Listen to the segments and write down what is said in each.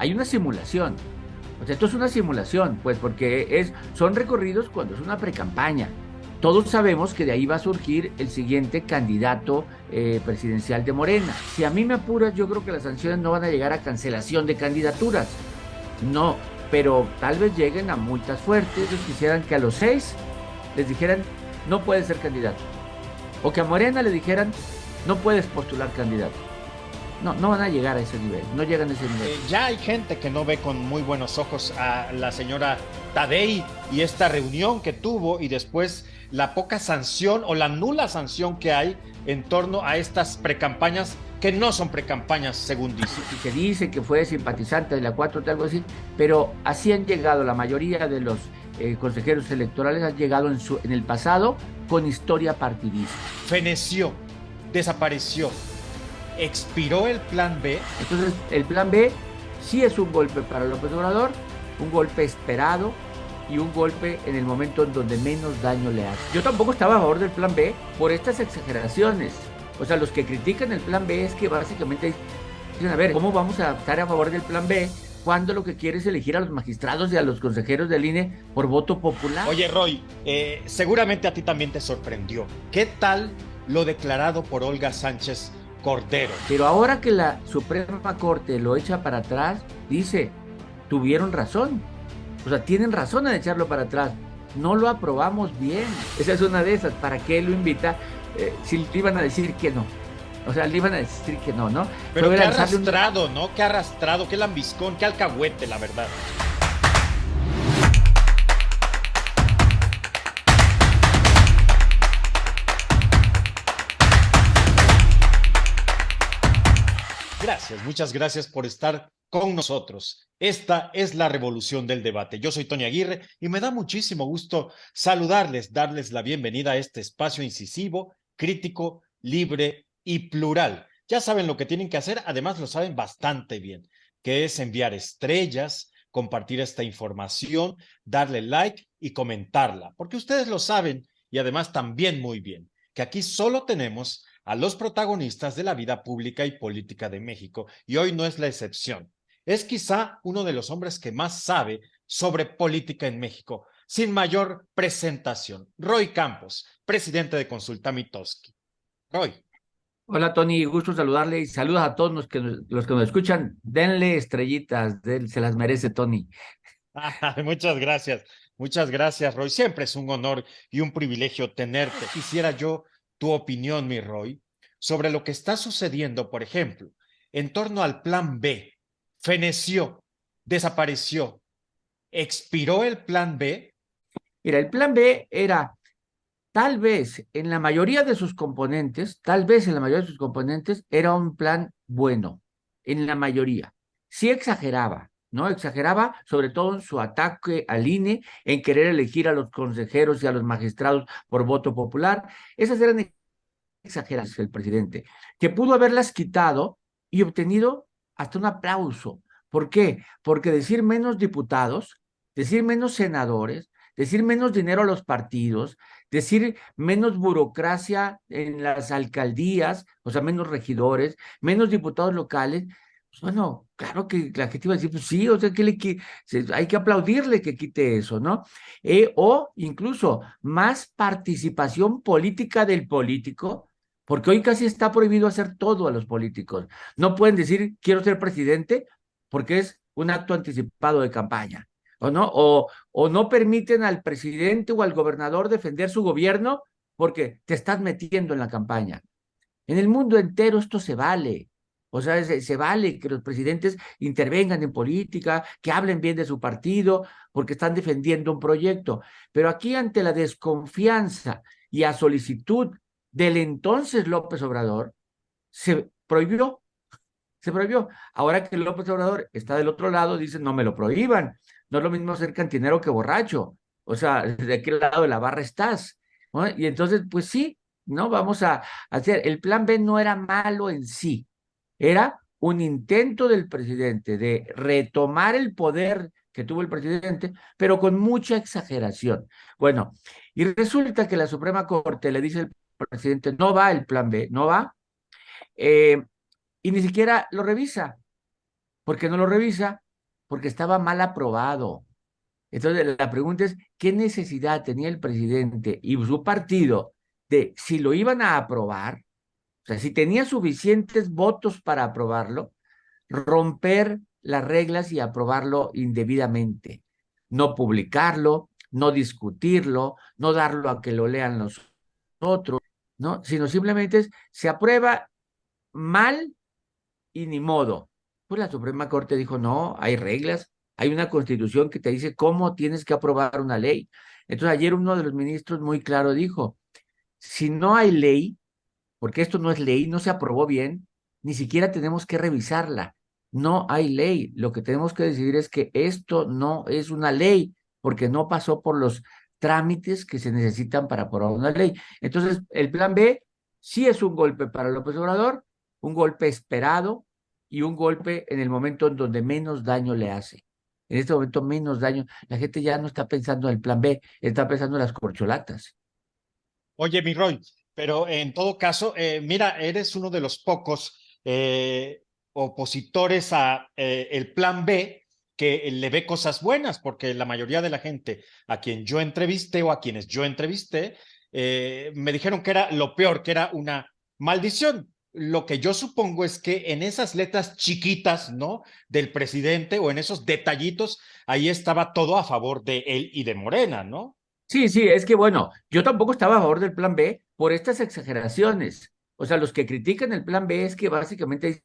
hay una simulación. O sea, esto es una simulación, pues, porque son recorridos cuando es una precampaña. Todos sabemos que de ahí va a surgir el siguiente candidato presidencial de Morena. Si a mí me apuras, yo creo que las sanciones no van a llegar a cancelación de candidaturas. No, pero tal vez lleguen a multas fuertes. Ellos quisieran que a los 6 les dijeran, no puedes ser candidato. O que a Morena le dijeran, no puedes postular candidato. No, no van a llegar a ese nivel, no llegan a ese nivel. Ya hay gente que no ve con muy buenos ojos a la señora Tadei y esta reunión que tuvo y después la poca sanción o la nula sanción que hay en torno a estas precampañas que no son precampañas, según dice. Y se dice que fue simpatizante de la 4T, algo así, pero así han llegado la mayoría de los consejeros electorales, han llegado en el pasado con historia partidista. Feneció, desapareció, expiró el plan B. Entonces, el plan B sí es un golpe para López Obrador, un golpe esperado y un golpe en el momento en donde menos daño le hace. Yo tampoco estaba a favor del plan B por estas exageraciones. O sea, los que critican el plan B es que básicamente dicen, a ver, ¿cómo vamos a estar a favor del plan B cuando lo que quiere es elegir a los magistrados y a los consejeros del INE por voto popular? Oye, Roy, seguramente a ti también te sorprendió. ¿Qué tal lo declarado por Olga Sánchez Cordero? Pero ahora que la Suprema Corte lo echa para atrás, dice, tuvieron razón. O sea, tienen razón en echarlo para atrás. No lo aprobamos bien. Esa es una de esas. ¿Para qué lo invita? Si le iban a decir que no. O sea, le iban a decir que no, ¿no? Pero qué arrastrado, ¿no? Qué arrastrado, qué lambiscón, qué alcahuete, la verdad. Gracias, muchas gracias por estar con nosotros. Esta es la revolución del debate. Yo soy Tony Aguirre y me da muchísimo gusto saludarles, darles la bienvenida a este espacio incisivo, crítico, libre y plural. Ya saben lo que tienen que hacer, además lo saben bastante bien, que es enviar estrellas, compartir esta información, darle like y comentarla, porque ustedes lo saben y además también muy bien, que aquí solo tenemos a los protagonistas de la vida pública y política de México, y hoy no es la excepción. Es quizá uno de los hombres que más sabe sobre política en México, sin mayor presentación. Roy Campos, presidente de Consulta Mitofsky. Roy. Hola Tony, gusto saludarle y saludos a todos los que nos escuchan. Denle estrellitas, se las merece Tony. Muchas gracias, Roy. Siempre es un honor y un privilegio tenerte. Quisiera yo tu opinión, mi Roy, sobre lo que está sucediendo, por ejemplo, en torno al plan B. Feneció, desapareció, expiró el plan B. Mira, el plan B era tal vez en la mayoría de sus componentes, tal vez en la mayoría de sus componentes era un plan bueno, en la mayoría. Sí exageraba, ¿no? Exageraba sobre todo en su ataque al INE, en querer elegir a los consejeros y a los magistrados por voto popular. Esas eran exageraciones del presidente, que pudo haberlas quitado y obtenido hasta un aplauso. ¿Por qué? Porque decir menos diputados, decir menos senadores, decir menos dinero a los partidos, decir menos burocracia en las alcaldías, o sea, menos regidores, menos diputados locales, pues bueno, claro que la gente iba a decir, pues sí, o sea, hay que aplaudirle que quite eso, ¿no? O incluso más participación política del político, porque hoy casi está prohibido hacer todo a los políticos. No pueden decir, quiero ser presidente, porque es un acto anticipado de campaña. ¿O no? O no permiten al presidente o al gobernador defender su gobierno porque te estás metiendo en la campaña. En el mundo entero esto se vale. O sea, se vale que los presidentes intervengan en política, que hablen bien de su partido, porque están defendiendo un proyecto. Pero aquí, ante la desconfianza y a solicitud del entonces López Obrador, se prohibió, se prohibió. Ahora que López Obrador está del otro lado, dicen, no me lo prohíban. No es lo mismo ser cantinero que borracho. O sea, ¿de qué lado de la barra estás? ¿No? Y entonces, pues sí, ¿no? Vamos a hacer, el plan B no era malo en sí, era un intento del presidente de retomar el poder que tuvo el presidente, pero con mucha exageración. Bueno, y resulta que la Suprema Corte le dice al presidente, no va el plan B, no va, eh, y ni siquiera lo revisa. ¿Por qué no lo revisa? porque estaba mal aprobado. Entonces, la pregunta es, ¿qué necesidad tenía el presidente y su partido de, si lo iban a aprobar, o sea, si tenía suficientes votos para aprobarlo, romper las reglas y aprobarlo indebidamente? No publicarlo, no discutirlo, no darlo a que lo lean los otros, ¿no? Sino simplemente se aprueba mal y ni modo. Pues la Suprema Corte dijo, no, hay reglas, hay una constitución que te dice cómo tienes que aprobar una ley. Entonces ayer uno de los ministros muy claro dijo, si no hay ley, porque esto no es ley, no se aprobó bien, ni siquiera tenemos que revisarla. No hay ley. Lo que tenemos que decidir es que esto no es una ley, porque no pasó por los trámites que se necesitan para aprobar una ley. Entonces, el plan B sí es un golpe para López Obrador, un golpe esperado y un golpe en el momento en donde menos daño le hace. En este momento menos daño. La gente ya no está pensando en el plan B, está pensando en las corcholatas. Oye, mi Roy, pero en todo caso, mira, eres uno de los pocos opositores a el plan B que le ve cosas buenas, porque la mayoría de la gente a quien yo entrevisté o a quienes yo entrevisté me dijeron que era lo peor, que era una maldición. Lo que yo supongo es que en esas letras chiquitas, ¿no? Del presidente o en esos detallitos, ahí estaba todo a favor de él y de Morena, ¿no? Sí, sí, es que bueno, yo tampoco estaba a favor del plan B por estas exageraciones. O sea, los que critican el plan B es que básicamente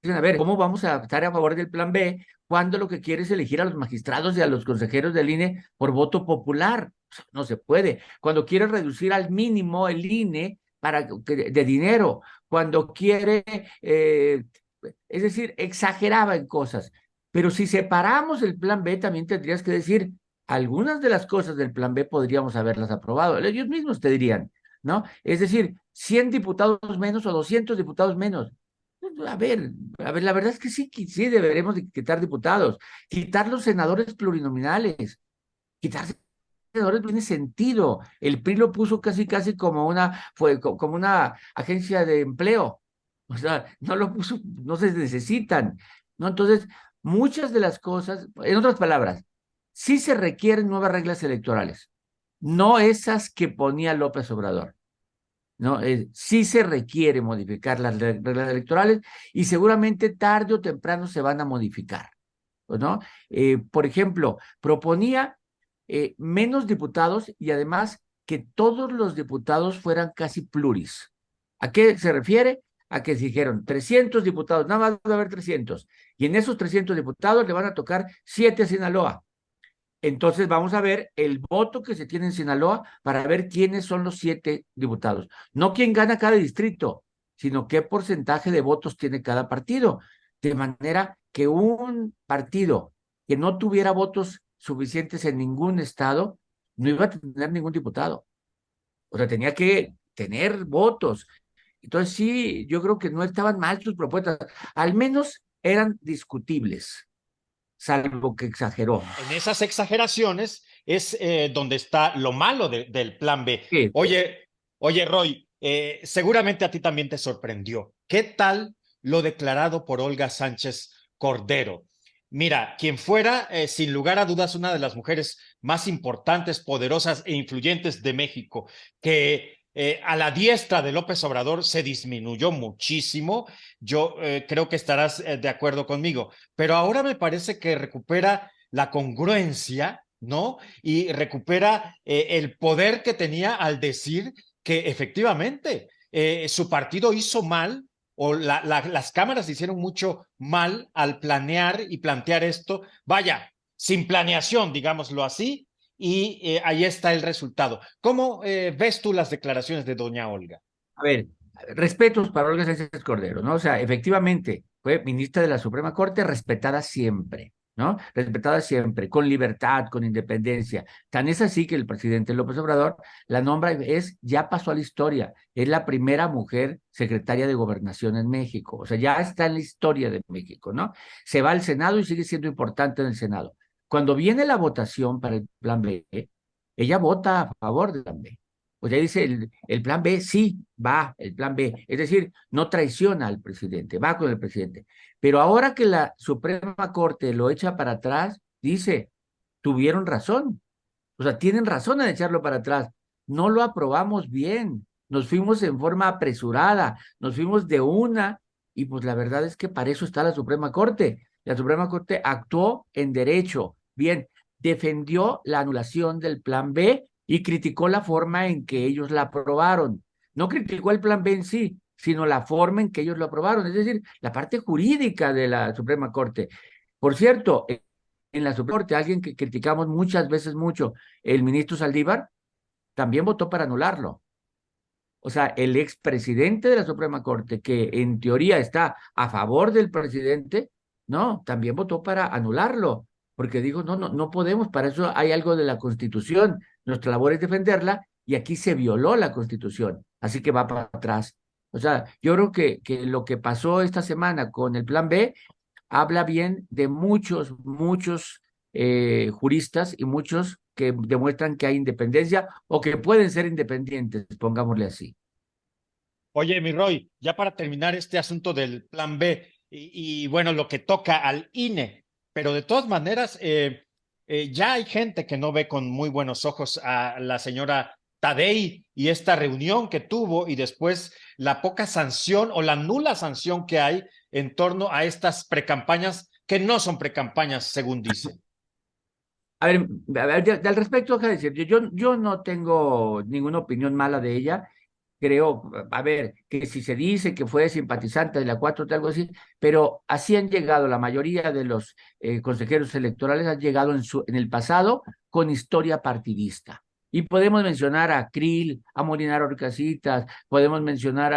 dicen, a ver, ¿cómo vamos a estar a favor del plan B cuando lo que quiere es elegir a los magistrados y a los consejeros del INE por voto popular? O sea, no se puede. Cuando quiere reducir al mínimo el INE para de dinero, cuando quiere, es decir, exageraba en cosas. Pero si separamos el plan B, también tendrías que decir, algunas de las cosas del plan B podríamos haberlas aprobado. Ellos mismos te dirían, ¿no? Es decir, 100 diputados menos o 200 diputados menos. A ver, la verdad es que sí, sí deberemos de quitar diputados, quitar los senadores plurinominales, quitar senadores no tiene sentido. El PRI lo puso casi, casi como como una agencia de empleo. O sea, no lo puso, no se necesitan, ¿no? Entonces, muchas de las cosas, en otras palabras, sí se requieren nuevas reglas electorales, no esas que ponía López Obrador. ¿No? Sí se requiere modificar las reglas electorales y seguramente tarde o temprano se van a modificar, ¿no? Por ejemplo, proponía menos diputados y además que todos los diputados fueran casi pluris. ¿A qué se refiere? A que se dijeron 300 diputados, nada más va a haber 300, y en esos 300 diputados le van a tocar 7 a Sinaloa. Entonces vamos a ver el voto que se tiene en Sinaloa para ver quiénes son los 7 diputados. No quién gana cada distrito, sino qué porcentaje de votos tiene cada partido. De manera que un partido que no tuviera votos suficientes en ningún estado, no iba a tener ningún diputado. O sea, tenía que tener votos. Entonces sí, yo creo que no estaban mal sus propuestas. Al menos eran discutibles, salvo que exageró. En esas exageraciones es donde está lo malo del plan B. Sí, Oye, Roy, seguramente a ti también te sorprendió. ¿Qué tal lo declarado por Olga Sánchez Cordero? Mira, quien fuera, sin lugar a dudas, una de las mujeres más importantes, poderosas e influyentes de México, que a la diestra de López Obrador se disminuyó muchísimo. Yo creo que estarás de acuerdo conmigo, pero ahora me parece que recupera la congruencia, ¿no? Y recupera el poder que tenía al decir que efectivamente su partido hizo mal o las cámaras hicieron mucho mal al planear y plantear esto, vaya, sin planeación, digámoslo así, y ahí está el resultado. ¿Cómo ves tú las declaraciones de doña Olga? a ver, respetos para Olga Sánchez Cordero, ¿no? O sea, efectivamente, fue ministra de la Suprema Corte respetada siempre, ¿no? Respetada siempre, con libertad, con independencia. Tan es así que el presidente López Obrador la nombra, ya pasó a la historia, es la primera mujer secretaria de Gobernación en México, o sea, ya está en la historia de México, ¿no? Se va al Senado y sigue siendo importante en el Senado. Cuando viene la votación para el plan B, ella vota a favor del plan B. Pues ya dice el plan B, sí, va, el plan B. Es decir, no traiciona al presidente, va con el presidente. Pero ahora que la Suprema Corte lo echa para atrás, dice, tuvieron razón. O sea, tienen razón en echarlo para atrás. No lo aprobamos bien. Nos fuimos en forma apresurada, nos fuimos de una, y pues la verdad es que para eso está la Suprema Corte. La Suprema Corte actuó en derecho. Bien, defendió la anulación del plan B y criticó la forma en que ellos la aprobaron. No criticó el plan B en sí, sino la forma en que ellos lo aprobaron, es decir, la parte jurídica de la Suprema Corte. Por cierto, en la Suprema Corte, alguien que criticamos muchas veces mucho, el ministro Saldívar, también votó para anularlo. O sea, el expresidente de la Suprema Corte, que en teoría está a favor del presidente, no, también votó para anularlo, porque dijo, no, no, no podemos, para eso hay algo de la Constitución, nuestra labor es defenderla, y aquí se violó la Constitución, así que va para atrás. O sea, yo creo que lo que pasó esta semana con el Plan B habla bien de muchos juristas y muchos que demuestran que hay independencia o que pueden ser independientes, pongámosle así. Oye, mi Roy, ya para terminar este asunto del plan B bueno, lo que toca al INE, pero de todas maneras, ya hay gente que no ve con muy buenos ojos a la señora Tadei y esta reunión que tuvo y después la poca sanción o la nula sanción que hay en torno a estas precampañas que no son precampañas, según dicen. Al respecto, déjame decir, yo no tengo ninguna opinión mala de ella. Creo, a ver, que si se dice que fue simpatizante de la 4T, algo así, pero así han llegado la mayoría de los consejeros electorales, han llegado en el pasado con historia partidista. Y podemos mencionar a Krill, a Molinar Orcasitas, podemos mencionar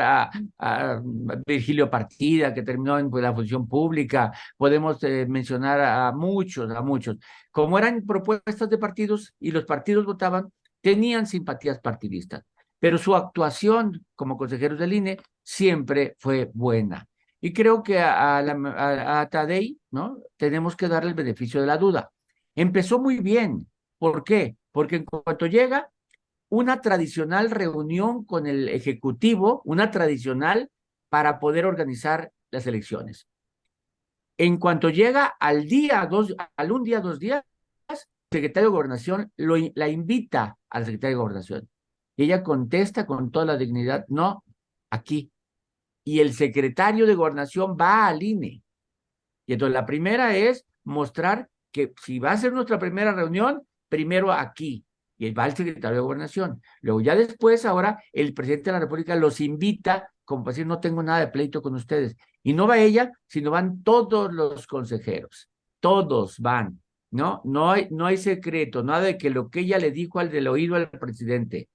a Virgilio Partida, que terminó en pues, la función pública, podemos mencionar a muchos, a muchos. Como eran propuestas de partidos y los partidos votaban, tenían simpatías partidistas, pero su actuación como consejeros del INE siempre fue buena. Y creo que a Tadei, ¿no? Tenemos que darle el beneficio de la duda. Empezó muy bien. ¿Por qué? Porque en cuanto llega una tradicional reunión con el Ejecutivo, una tradicional para poder organizar las elecciones. En cuanto llega al un día, 2 días, el secretario de Gobernación la invita al secretario de Gobernación. Y ella contesta con toda la dignidad, no, aquí. Y el secretario de Gobernación va al INE. Y entonces la primera es mostrar que si va a ser nuestra primera reunión, primero aquí. Y va el secretario de Gobernación. Luego ya después, ahora, el presidente de la República los invita, como para decir, no tengo nada de pleito con ustedes. Y no va ella, sino van todos los consejeros. Todos van. No hay secreto, nada de que lo que ella le dijo al del oído al presidente.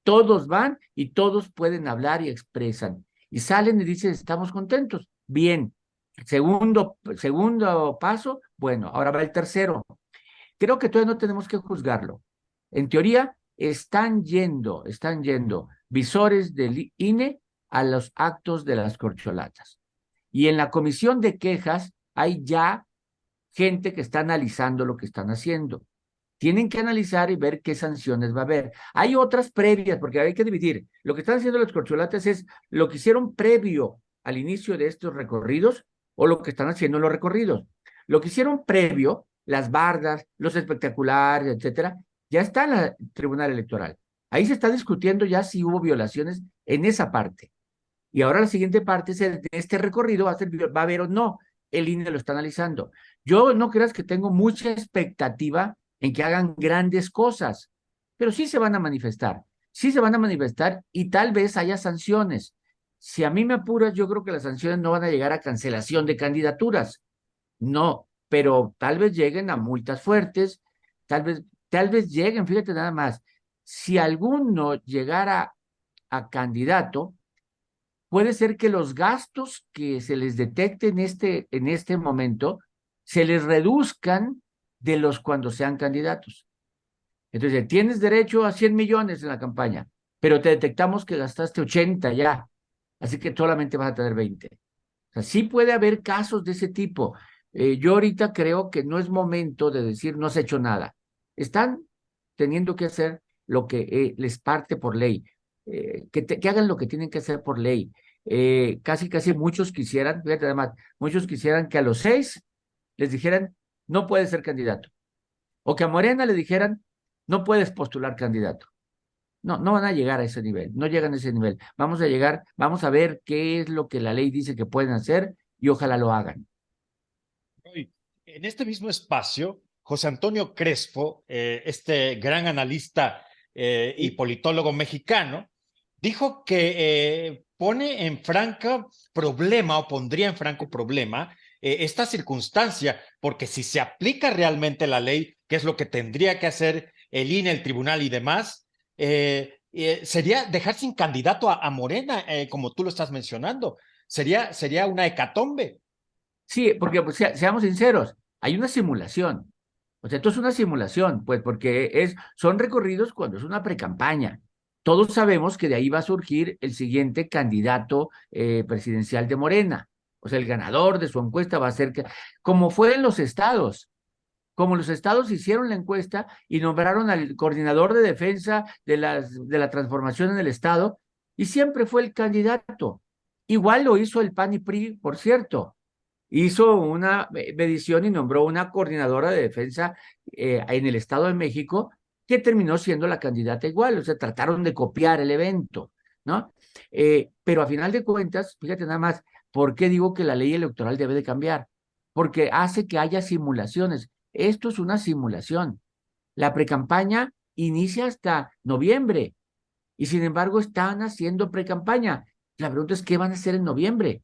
Todos van y todos pueden hablar y expresan. Y salen y dicen, estamos contentos. Bien. Segundo paso, bueno, ahora va el tercero. Creo que todavía no tenemos que juzgarlo. En teoría, están yendo visores del INE a los actos de las corcholatas. Y en la comisión de quejas hay ya gente que está analizando lo que están haciendo. Tienen que analizar y ver qué sanciones va a haber. Hay otras previas, porque hay que dividir. Lo que están haciendo los corcholatas es lo que hicieron previo al inicio de estos recorridos o lo que están haciendo en los recorridos. Lo que hicieron previo, las bardas, los espectaculares, etcétera, ya está en el Tribunal Electoral. Ahí se está discutiendo ya si hubo violaciones en esa parte. Y ahora la siguiente parte es de este recorrido, va a haber o no. El INE lo está analizando. Yo no creas que tengo mucha expectativa en que hagan grandes cosas, pero sí se van a manifestar y tal vez haya sanciones. Si a mí me apuras, yo creo que las sanciones no van a llegar a cancelación de candidaturas, no, pero tal vez lleguen a multas fuertes, tal vez lleguen, fíjate nada más, si alguno llegara a candidato, puede ser que los gastos que se les detecte en este momento se les reduzcan de los cuando sean candidatos. Entonces, tienes derecho a 100 millones en la campaña, pero te detectamos que gastaste 80 ya, así que solamente vas a tener 20. O sea, sí puede haber casos de ese tipo. Yo ahorita creo que no es momento de decir no se ha hecho nada. Están teniendo que hacer lo que les parte por ley, que hagan lo que tienen que hacer por ley. Casi muchos quisieran, fíjate además, muchos quisieran que a los 6 les dijeran, no puedes ser candidato, o que a Morena le dijeran, no puedes postular candidato. No, no van a llegar a ese nivel, no llegan a ese nivel. Vamos a llegar, vamos a ver qué es lo que la ley dice que pueden hacer y ojalá lo hagan. En este mismo espacio, José Antonio Crespo, este gran analista y politólogo mexicano, dijo que pone en franco problema o pondría en franco problema esta circunstancia, porque si se aplica realmente la ley, que es lo que tendría que hacer el INE, el tribunal y demás, sería dejar sin candidato a Morena, como tú lo estás mencionando. Sería una hecatombe. Sí, porque pues, seamos sinceros, hay una simulación. O sea, esto es una simulación, pues, porque son recorridos cuando es una precampaña. Todos sabemos que de ahí va a surgir el siguiente candidato presidencial de Morena. O sea, el ganador de su encuesta va a ser, como fue en los estados, como los estados hicieron la encuesta y nombraron al coordinador de defensa de la transformación en el estado, y siempre fue el candidato. Igual lo hizo el PAN y PRI, por cierto, hizo una medición y nombró una coordinadora de defensa en el Estado de México que terminó siendo la candidata igual, o sea, trataron de copiar el evento, ¿no? Pero a final de cuentas, fíjate nada más, ¿por qué digo que la ley electoral debe de cambiar? Porque hace que haya simulaciones. Esto es una simulación. La precampaña inicia hasta noviembre y sin embargo están haciendo precampaña. La pregunta es, ¿qué van a hacer en noviembre?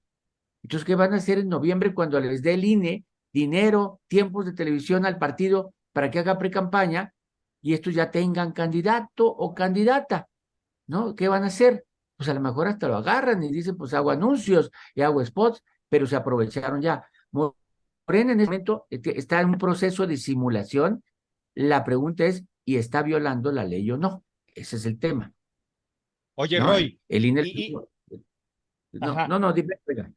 Entonces, ¿qué van a hacer en noviembre cuando les dé el INE dinero, tiempos de televisión al partido para que haga precampaña y estos ya tengan candidato o candidata? ¿No? ¿Qué van a hacer? Pues a lo mejor hasta lo agarran y dicen, pues hago anuncios y hago spots, pero se aprovecharon ya. Morena en ese momento está en un proceso de simulación. La pregunta es, ¿y está violando la ley o no? Ese es el tema, Oye, ¿no? Roy, El INE, y, no, ajá, no, no, dime, oiga.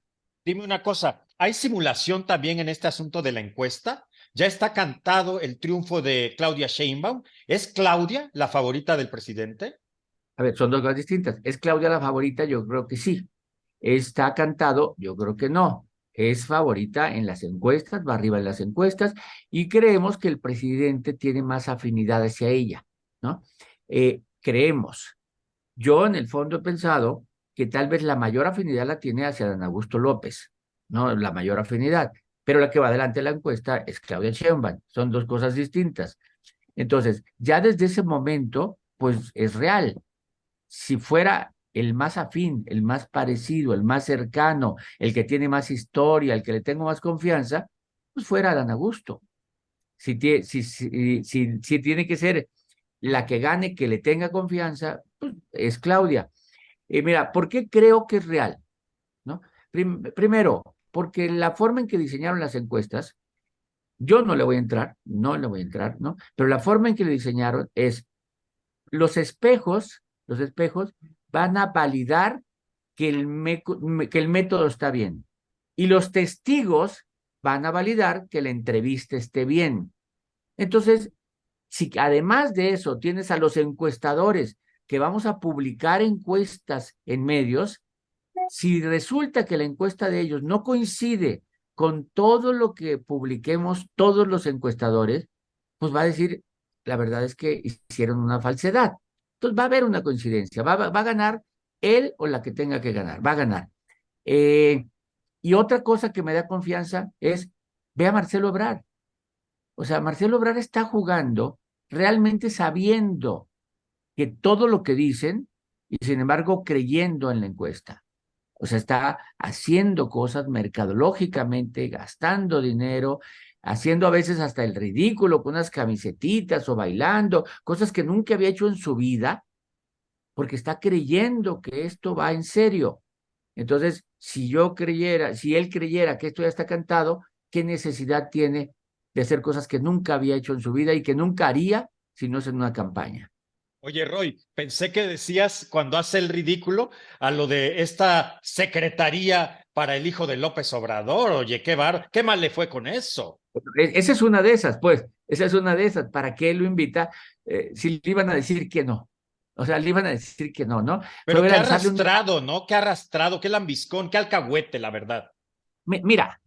dime una cosa, ¿hay simulación también en este asunto de la encuesta? ¿Ya está cantado el triunfo de Claudia Sheinbaum? ¿Es Claudia la favorita del presidente? A ver, son dos cosas distintas. ¿Es Claudia la favorita? Yo creo que sí. ¿Está cantado? Yo creo que no. Es favorita en las encuestas, va arriba en las encuestas, y creemos que el presidente tiene más afinidad hacia ella, ¿no? Creemos. Yo en el fondo he pensado que tal vez la mayor afinidad la tiene hacia Dan Augusto López, ¿no? La mayor afinidad. Pero la que va adelante en la encuesta es Claudia Sheinbaum. Son dos cosas distintas. Entonces, ya desde ese momento, pues es real. Si fuera el más afín, el más parecido, el más cercano, el que tiene más historia, el que le tengo más confianza, pues fuera Dan Augusto. Si tiene que ser la que gane, que le tenga confianza, pues es Claudia. Mira, ¿por qué creo que es real? ¿No? Primero, porque la forma en que diseñaron las encuestas, yo no le voy a entrar, no le voy a entrar, ¿no? Pero la forma en que le diseñaron es los espejos van a validar que el método está bien. Y los testigos van a validar que la entrevista esté bien. Entonces, si además de eso tienes a los encuestadores que vamos a publicar encuestas en medios, si resulta que la encuesta de ellos no coincide con todo lo que publiquemos todos los encuestadores, pues va a decir, la verdad es que hicieron una falsedad. Entonces va a haber una coincidencia, va a ganar él o la que tenga que ganar, va a ganar. Eh, y otra cosa que me da confianza es, ve a Marcelo Ebrard. O sea, Marcelo Ebrard está jugando realmente sabiendo que todo lo que dicen y sin embargo creyendo en la encuesta. O sea, está haciendo cosas mercadológicamente, gastando dinero, haciendo a veces hasta el ridículo con unas camisetitas o bailando, cosas que nunca había hecho en su vida, porque está creyendo que esto va en serio. Entonces, si él creyera que esto ya está cantado, ¿qué necesidad tiene de hacer cosas que nunca había hecho en su vida y que nunca haría si no es en una campaña? Oye, Roy, pensé que decías cuando hace el ridículo a lo de esta secretaría para el hijo de López Obrador. Oye, qué mal le fue con eso. Esa es una de esas, pues, esa es una de esas. ¿Para qué lo invita? si le iban a decir que no. O sea, le iban a decir que no, ¿no? Pero Fue qué lanzarle un... arrastrado, ¿no? Qué arrastrado, qué lambiscón, qué alcahuete, la verdad. Mira,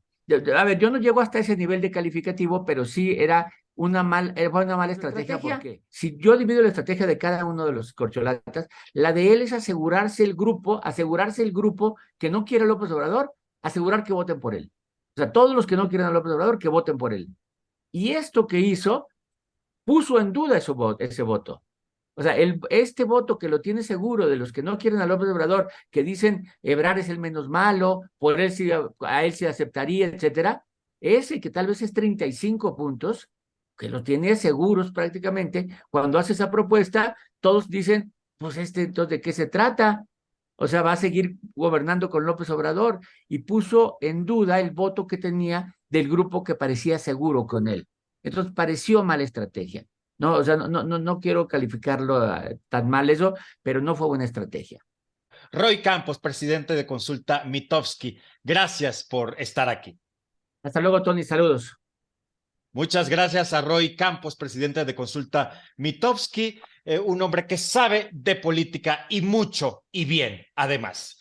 a ver, yo no llego hasta ese nivel de calificativo, pero sí fue una mala estrategia porque si yo divido la estrategia de cada uno de los corcholatas, la de él es asegurarse el grupo que no quiere a López Obrador, asegurar que voten por él. O sea, todos los que no quieren a López Obrador, que voten por él. Y esto que hizo puso en duda ese voto. O sea, este voto que lo tiene seguro de los que no quieren a López Obrador, que dicen Ebrard es el menos malo, por él sí, a él se aceptaría, etcétera, ese que tal vez es 35 puntos, que lo tiene seguros prácticamente, cuando hace esa propuesta, todos dicen, pues entonces, ¿de qué se trata? O sea, va a seguir gobernando con López Obrador y puso en duda el voto que tenía del grupo que parecía seguro con él. Entonces, pareció mala estrategia. No, o sea, no quiero calificarlo tan mal eso, pero no fue buena estrategia. Roy Campos, presidente de Consulta Mitofsky, gracias por estar aquí. Hasta luego, Tony, saludos. Muchas gracias a Roy Campos, presidente de Consulta Mitofsky, un hombre que sabe de política y mucho y bien, además.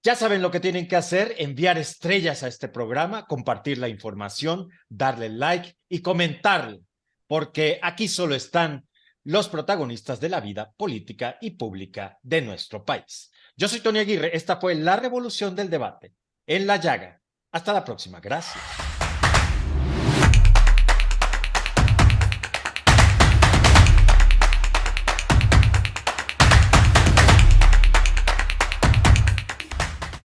Ya saben lo que tienen que hacer, enviar estrellas a este programa, compartir la información, darle like y comentarle, porque aquí solo están los protagonistas de la vida política y pública de nuestro país. Yo soy Tony Aguirre, esta fue La Revolución del Debate, en La Llaga. Hasta la próxima, gracias.